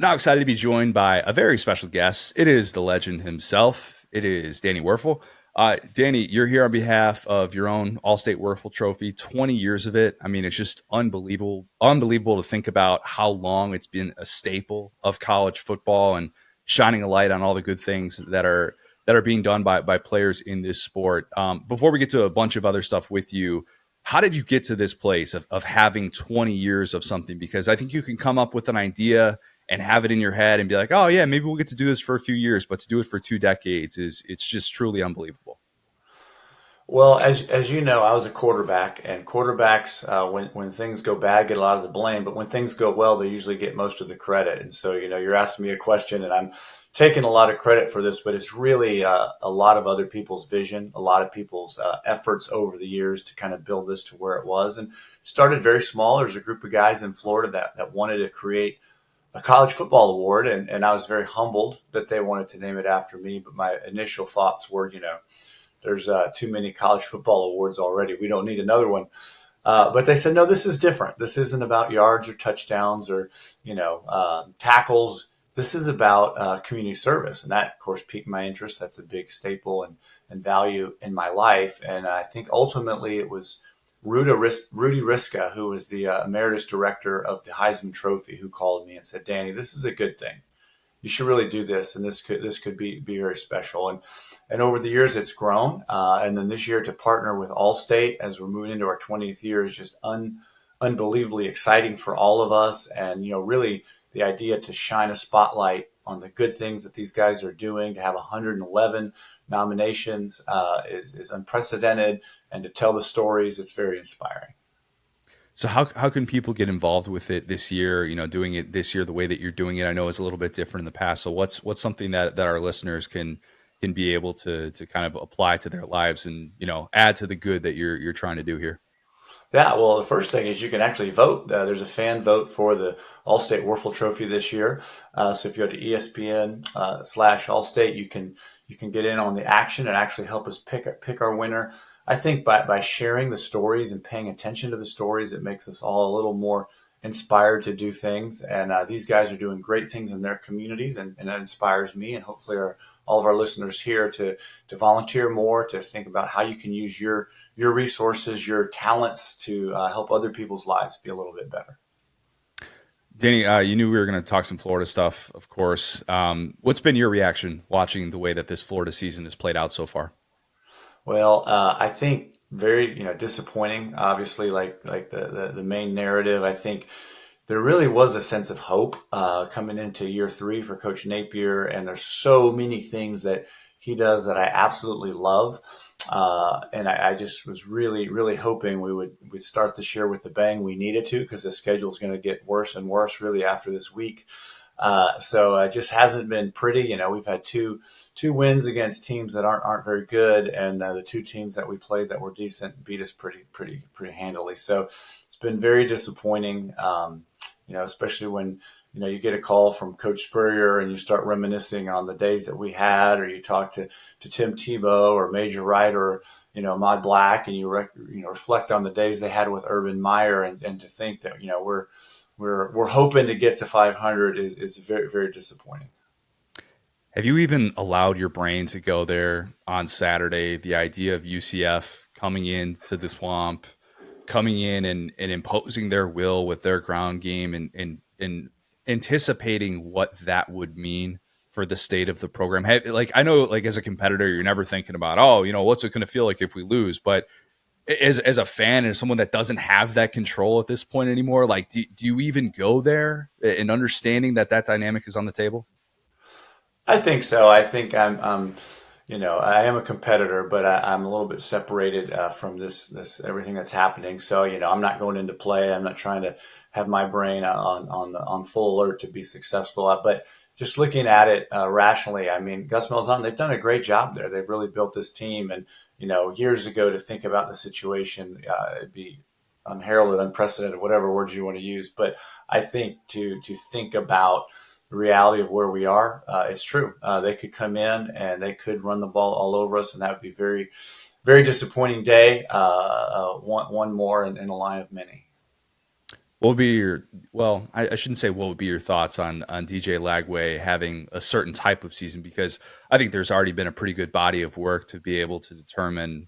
Now excited to be joined by a very special guest. It is the legend himself. It is Danny Wuerffel. Danny, you're here on behalf of your own All-State Wuerffel Trophy, 20 years of it. I mean, it's just unbelievable to think about how long it's been a staple of college football and shining a light on all the good things that are being done by players in this sport. Before we get to a bunch of other stuff with you, how did you get to this place of having 20 years of something? Because I think you can come up with an idea and have it in your head and be like, oh yeah, maybe we'll get to do this for a few years, but to do it for 2 decades it's just truly unbelievable. Well, as you know, I was a quarterback, and quarterbacks, when things go bad, get a lot of the blame. But when things go well, they usually get most of the credit. And so, you're asking me a question, and I'm taking a lot of credit for this, but it's really a lot of other people's vision, a lot of people's efforts over the years to kind of build this to where it was. And it started very small. There's a group of guys in Florida that wanted to create a college football award, and I was very humbled that they wanted to name it after me. But my initial thoughts were, there's too many college football awards already. We don't need another one. But they said, no, this is different. This isn't about yards or touchdowns or, tackles. This is about community service. And that, of course, piqued my interest. That's a big staple and value in my life. And I think ultimately it was Rudy Riska, who was the emeritus director of the Heisman Trophy, who called me and said, Danny, this is a good thing. You should really do this, and this could be very special. And over the years, it's grown. And then this year, to partner with Allstate as we're moving into our 20th year is just unbelievably exciting for all of us. And really, the idea to shine a spotlight on the good things that these guys are doing, to have 111 nominations is unprecedented, and to tell the stories, it's very inspiring. So how can people get involved with it this year? Doing it this year the way that you're doing it, I know is a little bit different in the past. So what's something that our listeners can be able to kind of apply to their lives and add to the good that you're trying to do here? Yeah, well, the first thing is you can actually vote. There's a fan vote for the All-State Wuerffel Trophy this year. So if you go to ESPN /Allstate, you can get in on the action and actually help us pick our winner. I think by sharing the stories and paying attention to the stories, it makes us all a little more inspired to do things. And these guys are doing great things in their communities, and that inspires me and hopefully all of our listeners here to volunteer more, to think about how you can use your resources, your talents to help other people's lives be a little bit better. Danny, you knew we were going to talk some Florida stuff, of course. What's been your reaction watching the way that this Florida season has played out so far? Well, I think very, disappointing, obviously, like the main narrative. I think there really was a sense of hope coming into year three for Coach Napier, and there's so many things that he does that I absolutely love. And I just was really, really hoping we'd start this year with the bang we needed to, because the schedule is going to get worse and worse really after this week. So it just hasn't been pretty. We've had two wins against teams that aren't very good, and the two teams that we played that were decent beat us pretty handily. So it's been very disappointing. Especially when you get a call from Coach Spurrier and you start reminiscing on the days that we had, or you talk to Tim Tebow or Major Wright or Ahmad Black, and you reflect on the days they had with Urban Meyer, and to think that we're hoping to get to 500 is very, very disappointing. Have you even allowed your brain to go there on Saturday? The idea of UCF coming into the swamp, coming in and imposing their will with their ground game, and anticipating what that would mean for the state of the program. I know, as a competitor, you're never thinking about, what's it going to feel like if we lose? But as a fan and someone that doesn't have that control at this point anymore, do you even go there in understanding that dynamic is on the table? I think so. I think I am a competitor, but I'm a little bit separated from this everything that's happening. So, I'm not going into play. I'm not trying to have my brain on full alert to be successful. But just looking at it rationally, I mean, Gus Malzahn, they've done a great job there. They've really built this team. And, years ago, to think about the situation, it'd be unheralded, unprecedented, whatever words you want to use. But I think to think about the reality of where we are, it's true. They could come in and they could run the ball all over us, and that would be very, very disappointing day. One more in a line of many. What would be your well? I shouldn't say what would be your thoughts on DJ Lagway having a certain type of season because I think there's already been a pretty good body of work to be able to determine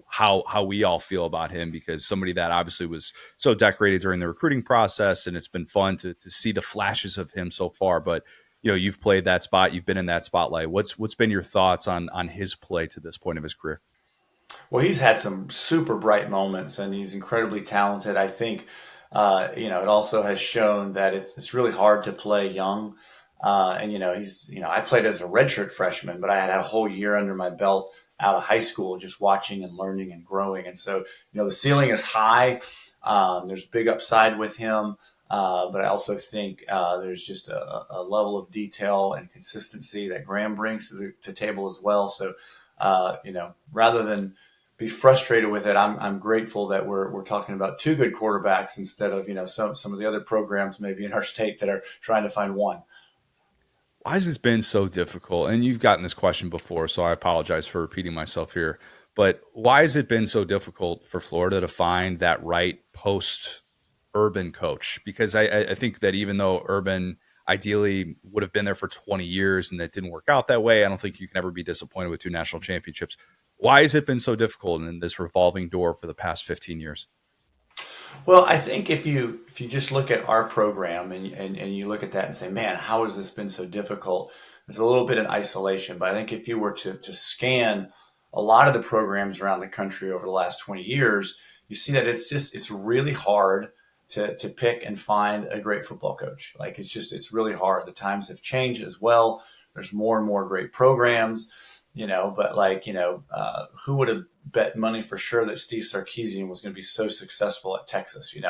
how we all feel about him because somebody that obviously was so decorated during the recruiting process and it's been fun to see the flashes of him so far. But you've played that spot, you've been in that spotlight. What's been your thoughts on his play to this point of his career? Well, he's had some super bright moments, and he's incredibly talented. I think, it also has shown that it's really hard to play young. And I played as a redshirt freshman, but I had a whole year under my belt out of high school, just watching and learning and growing. And so, the ceiling is high. There's big upside with him. But I also think there's just a level of detail and consistency that Graham brings to the table as well. So, rather than be frustrated with it, I'm grateful that we're talking about two good quarterbacks instead of some of the other programs maybe in our state that are trying to find one. Why has this been so difficult? And you've gotten this question before, so I apologize for repeating myself here. But why has it been so difficult for Florida to find that right post Urban coach? Because I think that even though Urban ideally would have been there for 20 years and that didn't work out that way, I don't think you can ever be disappointed with two national championships. Why has it been so difficult in this revolving door for the past 15 years? Well, I think if you just look at our program and you look at that and say, man, how has this been so difficult? It's a little bit in isolation, but I think if you were to scan a lot of the programs around the country over the last 20 years, you see that it's really hard to pick and find a great football coach. Like it's really hard. The times have changed as well. There's more and more great programs, but who would have bet money for sure that Steve Sarkisian was going to be so successful at Texas? He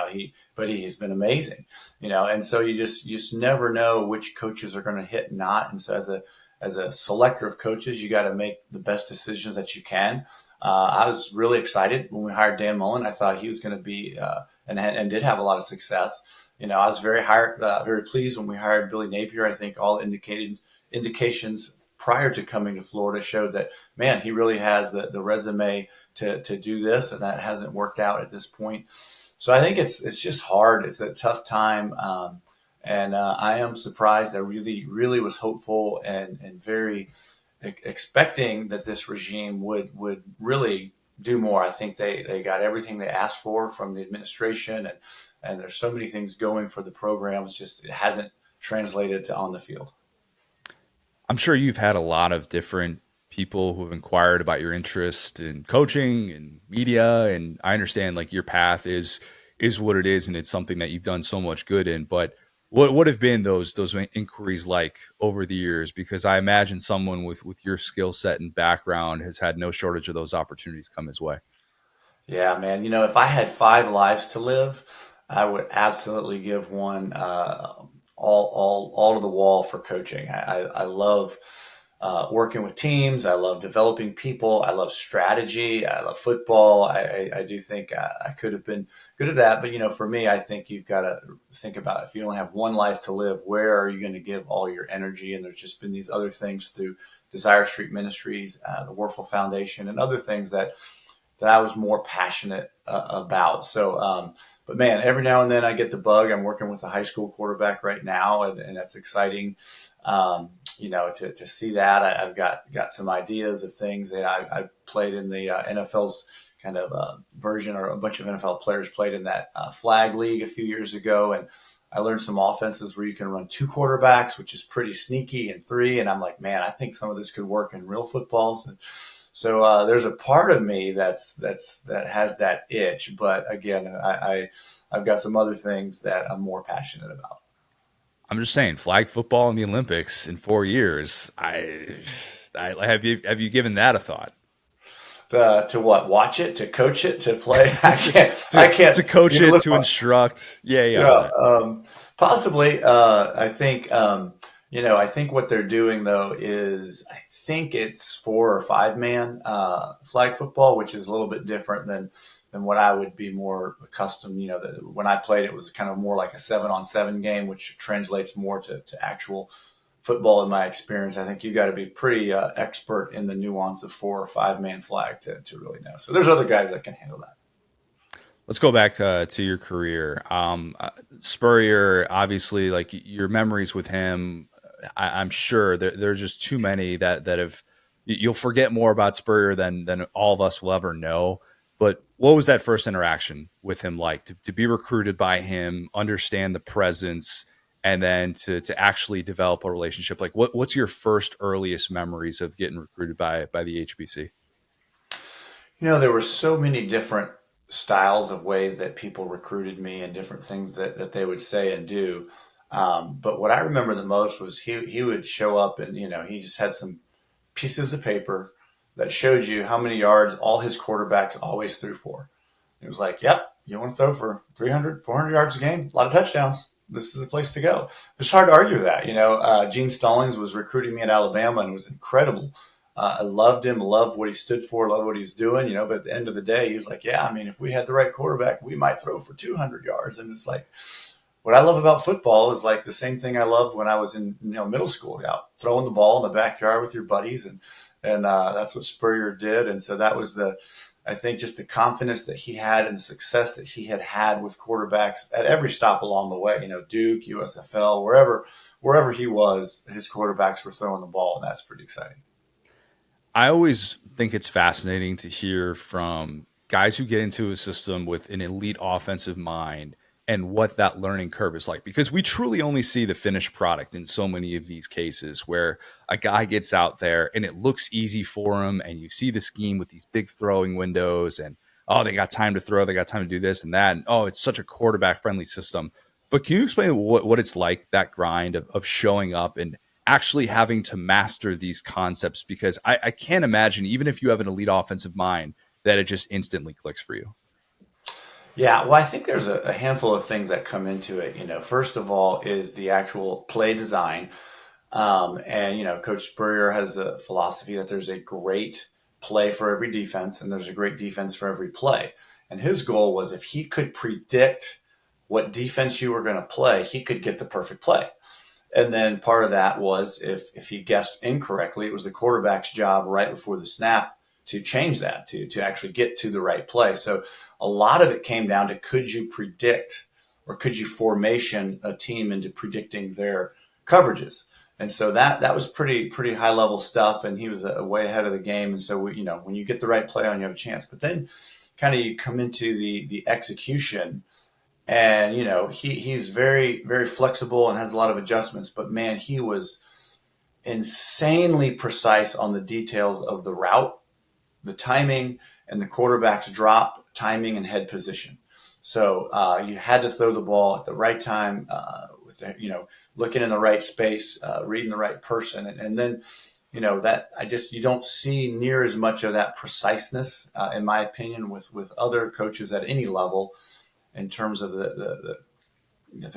has been amazing, and so you just never know which coaches are going to hit and not. And so as a selector of coaches, you got to make the best decisions that you can. I was really excited when we hired Dan Mullen. I thought he was going to be, and did have a lot of success. I was very pleased when we hired Billy Napier. I think all indications prior to coming to Florida showed that, man, he really has the resume to do this, and that hasn't worked out at this point. So I think it's just hard. It's a tough time. And I am surprised. I really, really was hopeful and very expecting that this regime would really do more. I think they got everything they asked for from the administration, and there's so many things going for the program. It's just it hasn't translated to on the field. I'm sure you've had a lot of different people who have inquired about your interest in coaching and media, and I understand like your path is what it is, and it's something that you've done so much good in. But what have been those inquiries like over the years? Because I imagine someone with your skill set and background has had no shortage of those opportunities come his way. Yeah, man. If I had 5 lives to live, I would absolutely give one all to the wall for coaching. I love working with teams. I love developing people. I love strategy. I love football. I do think I could have been good at that. But for me, I think you've got to think about if you only have one life to live, where are you going to give all your energy? And there's just been these other things through Desire Street Ministries, the Wuerffel Foundation, and other things that I was more passionate about. So, but man, every now and then I get the bug. I'm working with a high school quarterback right now, and that's exciting. To see that, I've got some ideas of things that I played in the NFL's kind of version, or a bunch of NFL players played in that flag league a few years ago, and I learned some offenses where you can run two quarterbacks, which is pretty sneaky, and three. And I'm like, man, I think some of this could work in real footballs. And so there's a part of me that has that itch, but again, I've got some other things that I'm more passionate about. I'm just saying, flag football in the Olympics in 4 years. I have you given that a thought? To what? Watch it, to coach it, to play. I can't. I can't. To coach You it, look, to instruct. Yeah, all yeah, that. possibly. I think. I think what they're doing though is I think it's 4 or 5 man flag football, which is a little bit different than what I would be more accustomed. When I played, it was kind of more like a 7-on-7 game, which translates more to actual football in my experience. I think you got to be pretty expert in the nuance of 4 or 5 man flag to really know. So there's other guys that can handle that. Let's go back to your career. Spurrier, obviously, like your memories with him, I'm sure there are just too many that have you'll forget more about Spurrier than all of us will ever know. But what was that first interaction with him like to be recruited by him, understand the presence, and then to actually develop a relationship? Like what's your first earliest memories of getting recruited by the HBC? There were so many different styles of ways that people recruited me and different things that they would say and do. But what I remember the most was he would show up and, he just had some pieces of paper that showed you how many yards all his quarterbacks always threw for. It was like, yep, you want to throw for 300, 400 yards a game, a lot of touchdowns. This is the place to go. It's hard to argue with that. Gene Stallings was recruiting me at Alabama and was incredible. I loved him, loved what he stood for, loved what he was doing, but at the end of the day, he was like, yeah, I mean, if we had the right quarterback, we might throw for 200 yards. And it's like, what I love about football is like the same thing I loved when I was in middle school, out throwing the ball in the backyard with your buddies, and that's what Spurrier did. And so that was I think just the confidence that he had and the success that he had with quarterbacks at every stop along the way. Duke, USFL, wherever he was, his quarterbacks were throwing the ball, and that's pretty exciting. I always think it's fascinating to hear from guys who get into a system with an elite offensive mind and what that learning curve is like, because we truly only see the finished product in so many of these cases where a guy gets out there and it looks easy for him and you see the scheme with these big throwing windows and oh, they got time to throw, they got time to do this and that, and oh, it's such a quarterback friendly system. But can you explain what it's like, that grind of showing up and actually having to master these concepts? Because I can't imagine, even if you have an elite offensive mind, that it just instantly clicks for you. Yeah, well, I think there's a handful of things that come into it. First of all is the actual play design. And, Coach Spurrier has a philosophy that there's a great play for every defense and there's a great defense for every play. And his goal was if he could predict what defense you were going to play, he could get the perfect play. And then part of that was if he guessed incorrectly, it was the quarterback's job right before the snap to change that, to actually get to the right play. So a lot of it came down to could you predict or could you formation a team into predicting their coverages. And so that was pretty high level stuff, and he was way ahead of the game. And so when you get the right play on, you have a chance. But then kind of you come into the execution, and he's very very flexible and has a lot of adjustments. But man, he was insanely precise on the details of the route, the timing, and the quarterback's drop, timing, and head position. So you had to throw the ball at the right time, looking in the right space, reading the right person, and then that you don't see near as much of that preciseness, in my opinion, with other coaches at any level in terms of the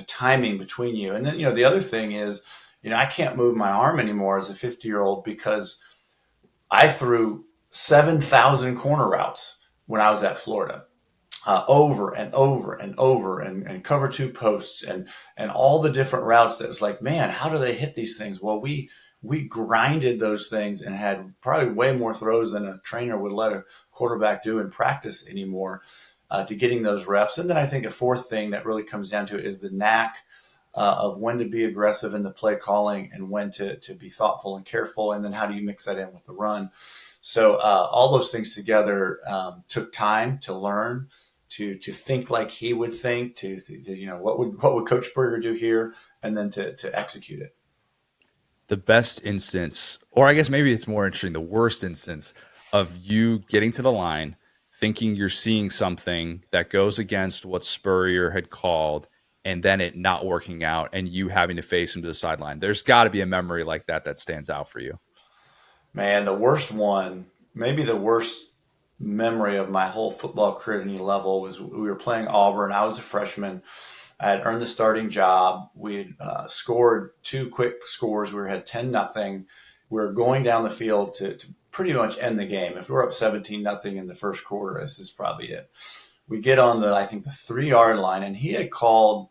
timing between you. And then the other thing is, I can't move my arm anymore as a 50-year-old because I threw 7,000 corner routes when I was at Florida, over and over and over, and cover two posts and all the different routes. That was like, man, how do they hit these things? Well, we grinded those things and had probably way more throws than a trainer would let a quarterback do in practice anymore, to getting those reps. And then I think a fourth thing that really comes down to it is the knack of when to be aggressive in the play calling and when to be thoughtful and careful. And then how do you mix that in with the run? So all those things together took time to learn, to think like he would think, to what would Coach Spurrier do here, and then to execute it. The best instance, or I guess maybe it's more interesting, the worst instance of you getting to the line, thinking you're seeing something that goes against what Spurrier had called, and then it not working out and you having to face him to the sideline. There's got to be a memory like that that stands out for you. Man, the worst one, maybe the worst memory of my whole football career at any level, was we were playing Auburn. I was a freshman. I had earned the starting job. We had scored two quick scores. We had 10-0. We were going down the field to pretty much end the game. If we were up 17-0 in the first quarter, this is probably it. We get on I think the 3-yard line, and he had called,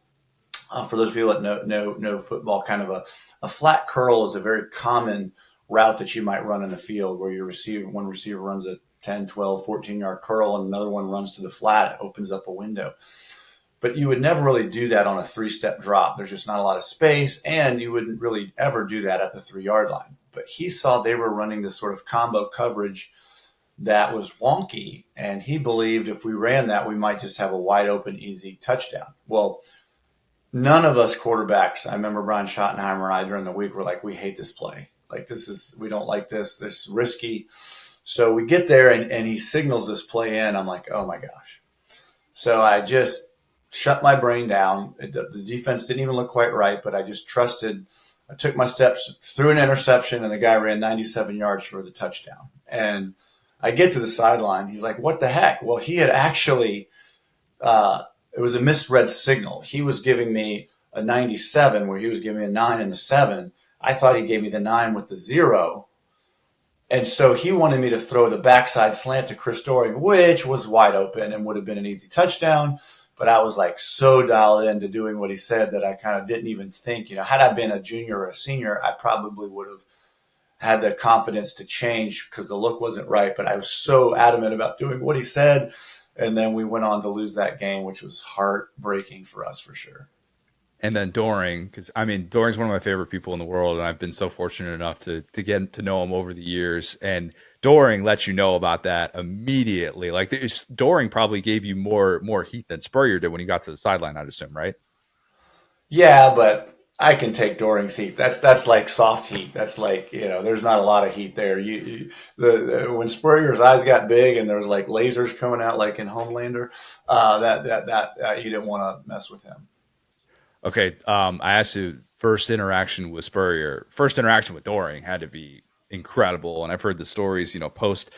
for those people that know football, kind of a flat curl is a very common route that you might run in the field, where one receiver runs a 10, 12, 14-yard curl, and another one runs to the flat, it opens up a window. But you would never really do that on a three-step drop. There's just not a lot of space, and you wouldn't really ever do that at the 3-yard line. But he saw they were running this sort of combo coverage that was wonky, and he believed if we ran that, we might just have a wide open, easy touchdown. Well, none of us quarterbacks, I remember Brian Schottenheimer and I during the week were like, we hate this play. Like, we don't like this. This is risky. So we get there, and he signals this play in. I'm like, oh my gosh. So I just shut my brain down. The defense didn't even look quite right, but I just trusted. I took my steps, threw an interception, and the guy ran 97 yards for the touchdown. And I get to the sideline. He's like, what the heck? Well, he had actually, it was a misread signal. He was giving me a 97 where he was giving me a 9 and a 7. I thought he gave me the 9 with the 0. And so he wanted me to throw the backside slant to Chris Doering, which was wide open and would have been an easy touchdown. But I was like so dialed into doing what he said that I kind of didn't even think, had I been a junior or a senior, I probably would have had the confidence to change because the look wasn't right. But I was so adamant about doing what he said. And then we went on to lose that game, which was heartbreaking for us for sure. And then Doering, because Doering's one of my favorite people in the world, and I've been so fortunate enough to get to know him over the years. And Doering lets you know about that immediately. Like Doering probably gave you more heat than Spurrier did when he got to the sideline, I'd assume, right? Yeah, but I can take Doering's heat. That's like soft heat. That's like, there's not a lot of heat there. When Spurrier's eyes got big and there was like lasers coming out like in Homelander, that you didn't want to mess with him. Okay, I asked you first interaction with Spurrier. First interaction with Doering had to be incredible, and I've heard the stories. Post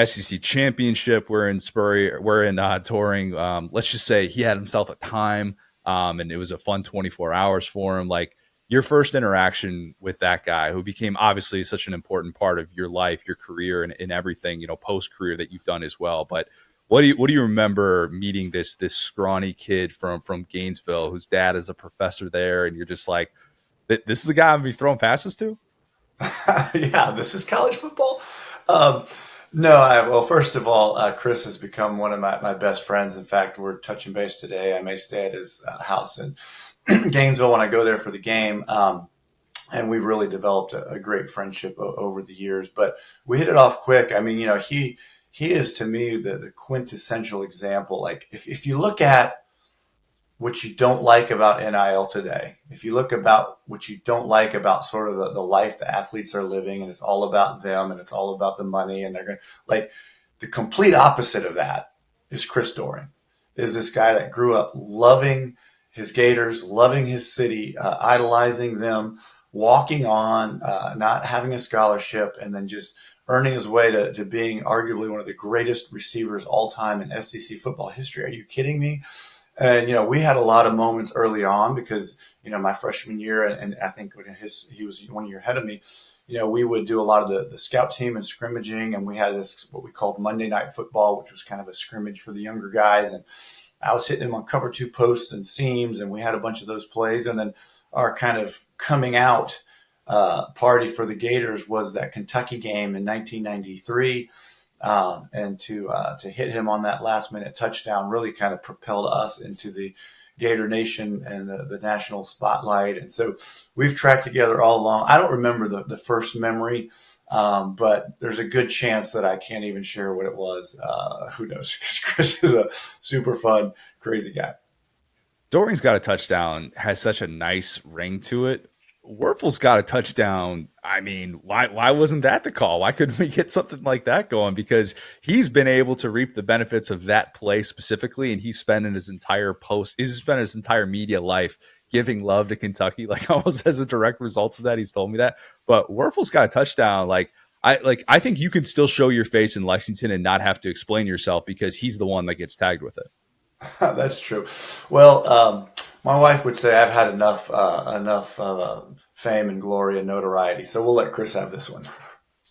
SEC championship, we're in Doering. Let's just say he had himself a time, and it was a fun 24 hours for him. Like your first interaction with that guy, who became obviously such an important part of your life, your career, and everything. Post career that you've done as well, but. What do you remember meeting this scrawny kid from Gainesville whose dad is a professor there, and you're just like, this is the guy I'm gonna be throwing passes to? Yeah, this is college football. Um, no, well, first of all, Chris has become one of my best friends. In fact, we're touching base today. I may stay at his house in Gainesville when I go there for the game. And we've really developed a great friendship over the years. But we hit it off quick. He is to me the quintessential example. Like if you look at what you don't like about NIL today, if you look about what you don't like about sort of the life the athletes are living, and it's all about them and it's all about the money, and they're going to like the complete opposite of that is Chris Doering, is this guy that grew up loving his Gators, loving his city, idolizing them, walking on, not having a scholarship, and then just earning his way to being arguably one of the greatest receivers all time in SEC football history. Are you kidding me? And, we had a lot of moments early on because, my freshman year, and I think he was 1 year ahead of me, we would do a lot of the scout team and scrimmaging, and we had this, what we called Monday Night Football, which was kind of a scrimmage for the younger guys. And I was hitting him on cover 2 posts and seams, and we had a bunch of those plays. And then our kind of coming out party for the Gators was that Kentucky game in 1993. And to hit him on that last minute touchdown really kind of propelled us into the Gator Nation and the national spotlight. And so we've tracked together all along. I don't remember the first memory, but there's a good chance that I can't even share what it was. Who knows? Because Chris is a super fun, crazy guy. Doring's got a touchdown, has such a nice ring to it. Wuerffel's got a touchdown. Why wasn't that the call? Why couldn't we get something like that going? Because he's been able to reap the benefits of that play specifically, and he's spent his entire media life giving love to Kentucky, like almost as a direct result of that. He's told me that. But Wuerffel's got a touchdown. I think you can still show your face in Lexington and not have to explain yourself because he's the one that gets tagged with it. That's true. Well, my wife would say I've had enough fame and glory and notoriety, so we'll let Chris have this one.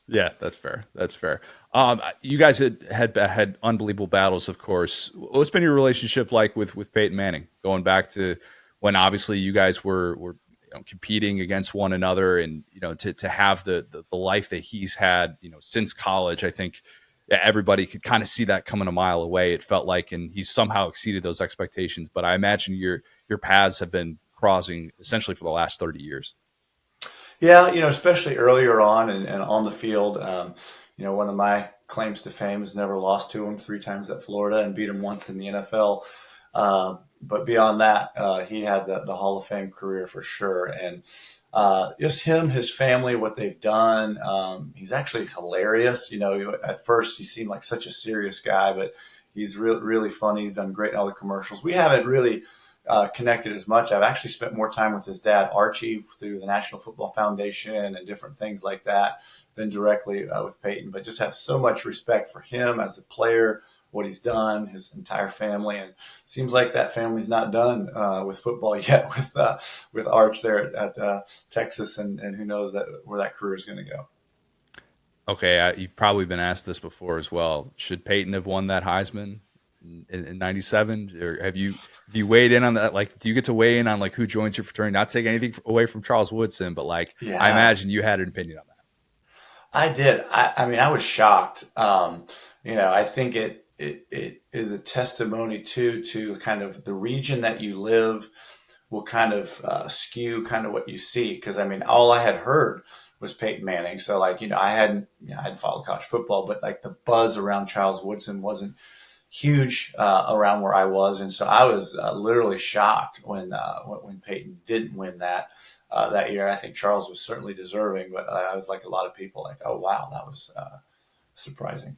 Yeah, that's fair. That's fair. You guys had unbelievable battles, of course. What's been your relationship like with Peyton Manning, going back to when obviously you guys were competing against one another, and to have the life that he's had since college? I think yeah, everybody could kind of see that coming a mile away. It felt like, and he's somehow exceeded those expectations. But I imagine your paths have been crossing essentially for the last 30 years. Yeah, especially earlier on and on the field. One of my claims to fame is never lost to him 3 times at Florida and beat him once in the NFL. But beyond that, he had the Hall of Fame career for sure. And just him, his family, what they've done. He's actually hilarious. At first he seemed like such a serious guy, but he's really funny. He's done great in all the commercials. We haven't really connected as much. I've actually spent more time with his dad, Archie, through the National Football Foundation and different things like that than directly with Peyton. But just have so much respect for him as a player, what he's done, his entire family, and seems like that family's not done with football yet with Arch there at Texas, and who knows where that career is going to go. Okay, you've probably been asked this before as well. Should Peyton have won that Heisman in '97, or have you weighed in on that? Like, do you get to weigh in on like who joins your fraternity? Not take anything away from Charles Woodson, but like, I Yeah, imagine you had an opinion on that. I did. I mean, I was shocked. I think it is a testimony to kind of the region that you live will kind of skew kind of what you see. Because I mean, all I had heard was Peyton Manning. So like, I hadn't followed college football, but like the buzz around Charles Woodson wasn't huge around where I was, and so I was literally shocked when Peyton didn't win that year. I think Charles was certainly deserving, but I was like a lot of people, like, oh wow, that was surprising.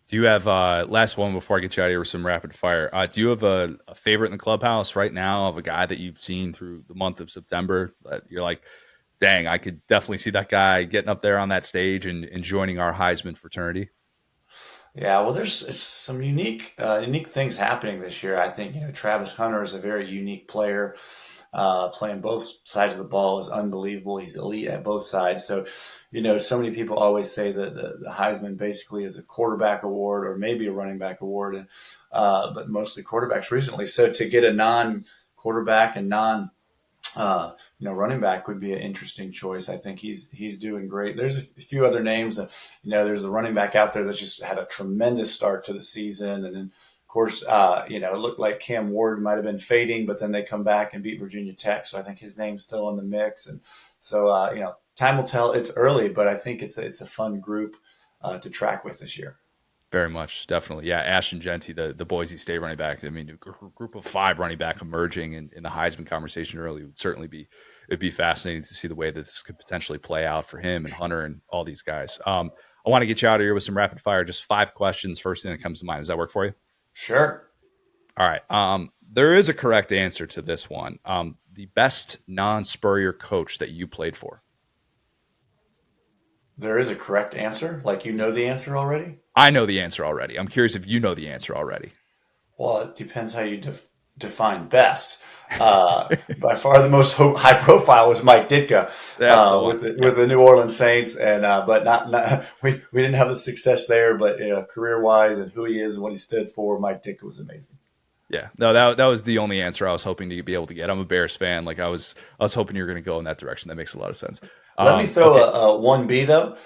Do you have last one before I get you out of here with some rapid fire? Do you have a favorite in the clubhouse right now of a guy that you've seen through the month of September that you're like, dang, I could definitely see that guy getting up there on that stage and joining our Heisman fraternity? Yeah, well, there's some unique things happening this year. I think Travis Hunter is a very unique player. Playing both sides of the ball is unbelievable. He's elite at both sides. So, so many people always say that the Heisman basically is a quarterback award or maybe a running back award, but mostly quarterbacks recently. So to get a non-quarterback and running back would be an interesting choice. I think he's doing great. There's a few other names. There's the running back out there that's just had a tremendous start to the season, and then of course, it looked like Cam Ward might have been fading, but then they come back and beat Virginia Tech. So I think his name's still in the mix, and so time will tell. It's early, but I think it's a fun group to track with this year. Very much, definitely. Yeah, Ashton Genty, the Boise State running back. I mean, a group of 5 running back emerging in the Heisman conversation early would certainly be it'd be fascinating to see the way that this could potentially play out for him and Hunter and all these guys. I want to get you out of here with some rapid fire, just 5 questions. First thing that comes to mind. Does that work for you? Sure, All right. There is a correct answer to this one. The best non-Spurrier coach that you played for. there is a correct answer. Like the answer already. I know the answer already. I'm curious if you know the answer already. Well, it depends how you define best. By far, the most high profile was Mike Ditka That's the one. Yeah. with the New Orleans Saints, and but not we didn't have the success there. But career wise and who he is and what he stood for, Mike Ditka was amazing. Yeah, no, that was the only answer I was hoping to be able to get. I'm a Bears fan. Like I was hoping you were going to go in that direction. That makes a lot of sense. Let me throw Okay, a 1B though.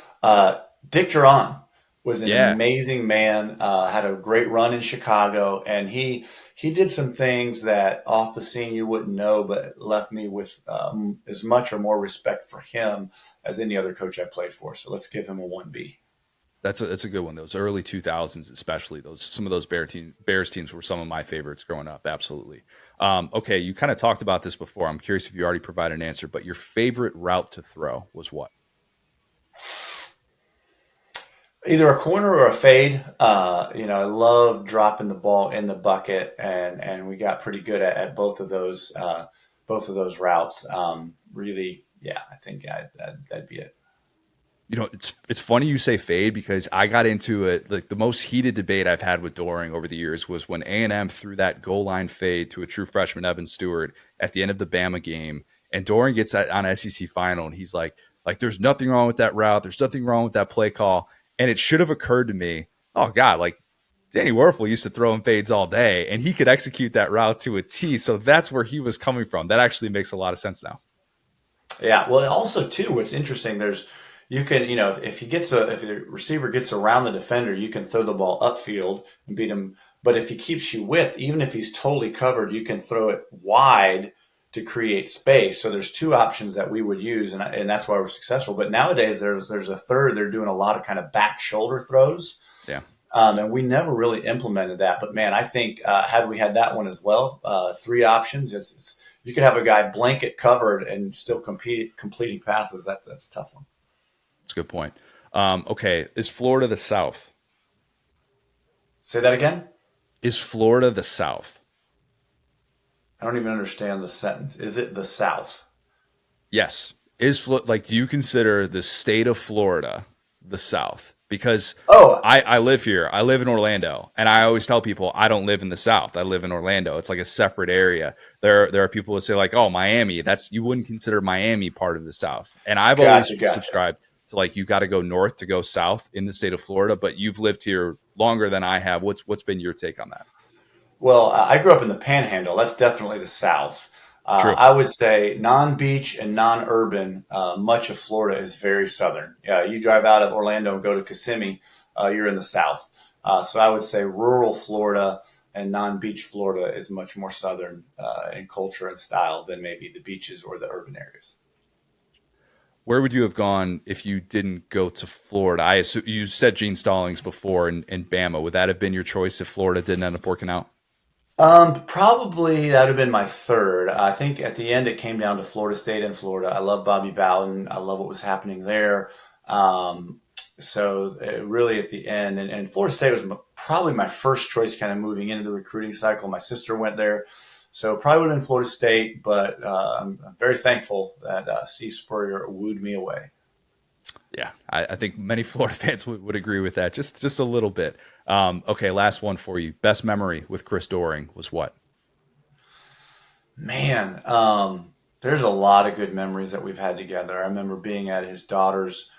Dick Duran was an yeah, amazing man. Had a great run in Chicago, and he did some things that off the scene you wouldn't know, but left me with as much or more respect for him as any other coach I played for. So let's give him a 1B. that's a good one. Those early 2000s, especially those some of those Bears teams were some of my favorites growing up. Absolutely. Okay, you kind of talked about this before. I'm curious if you already provided an answer, but your favorite route to throw was what? Either a corner or a fade. I love dropping the ball in the bucket, and we got pretty good at both of those routes. Really, yeah, I think that'd be it. It's funny you say fade because I got into it. Like the most heated debate I've had with Doering over the years was when A&M threw that goal line fade to a true freshman Evan Stewart at the end of the Bama game, and Doering gets that on SEC final, and he's like there's nothing wrong with that route, there's nothing wrong with that play call, and it should have occurred to me. Oh God, like Danny Wuerffel used to throw him fades all day, and he could execute that route to a T. So that's where he was coming from. That actually makes a lot of sense now. Yeah. Well, also too, what's interesting, there's you can, if he gets if the receiver gets around the defender, you can throw the ball upfield and beat him. But if he keeps you with, even if he's totally covered, you can throw it wide to create space. So there's two options that we would use, and that's why we're successful. But nowadays there's a third. They're doing a lot of kind of back shoulder throws. Yeah. And we never really implemented that. But man, I think had we had that one as well, three options, you could have a guy blanket covered and still completing passes. That's a tough one. That's a good point. Okay. Is Florida the South? Say that again. Is Florida the South? I don't even understand the sentence. Is it the South? Yes. Like, do you consider the state of Florida the South? Because Oh, I live here. I live in Orlando, and I always tell people I don't live in the South. I live in Orlando. It's like a separate area. There are people who say like, "Oh, Miami." You wouldn't consider Miami part of the South. And I've always gotcha. subscribed to like you got to go north to go south in the state of Florida. But you've lived here longer than I have. What's been your take on that? Well, I grew up in the Panhandle. That's definitely the South. True. I would say non-beach and non-urban. Much of Florida is very southern. Yeah, you drive out of Orlando and go to Kissimmee, you're in the South. So I would say rural Florida and non-beach Florida is much more southern in culture and style than maybe the beaches or the urban areas. Where would you have gone if you didn't go to Florida? I assume you said Gene Stallings before in Bama. Would that have been your choice if Florida didn't end up working out? Probably that would have been my third. I think at the end it came down to Florida State and Florida. I love Bobby Bowden. I love what was happening there. Um, so really at the end, and Florida State was probably my first choice kind of moving into the recruiting cycle. My sister went there. So probably would have been Florida State, but I'm very thankful that Steve Spurrier wooed me away. Yeah, I think many Florida fans would agree with that, just a little bit. Okay, last one for you. Best memory with Chris Doering was what? Man, there's a lot of good memories that we've had together. I remember being at his daughter's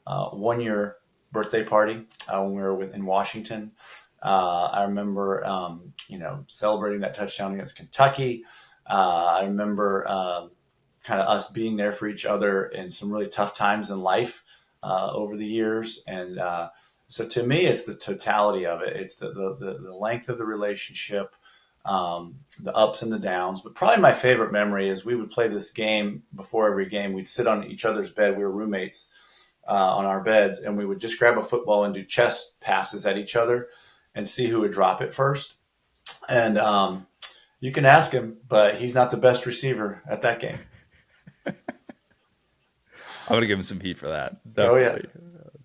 1 year birthday party when we were in Washington. I remember, celebrating that touchdown against Kentucky. I remember kind of us being there for each other in some really tough times in life over the years. And so to me, it's the totality of it. It's the length of the relationship, the ups and the downs. But probably my favorite memory is we would play this game before every game. We'd sit on each other's bed. We were roommates on our beds, and we would just grab a football and do chest passes at each other and see who would drop it first. And you can ask him, but he's not the best receiver at that game. I'm gonna give him some heat for that. Oh yeah,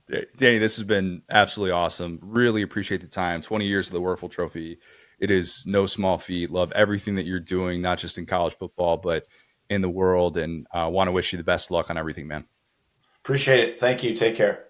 Definitely. Danny, this has been absolutely awesome. Really appreciate the time. 20 years of the Wuerffel Trophy. It is no small feat. Love everything that you're doing, not just in college football, but in the world. And want to wish you the best of luck on everything, man. appreciate it. Thank you. Take care.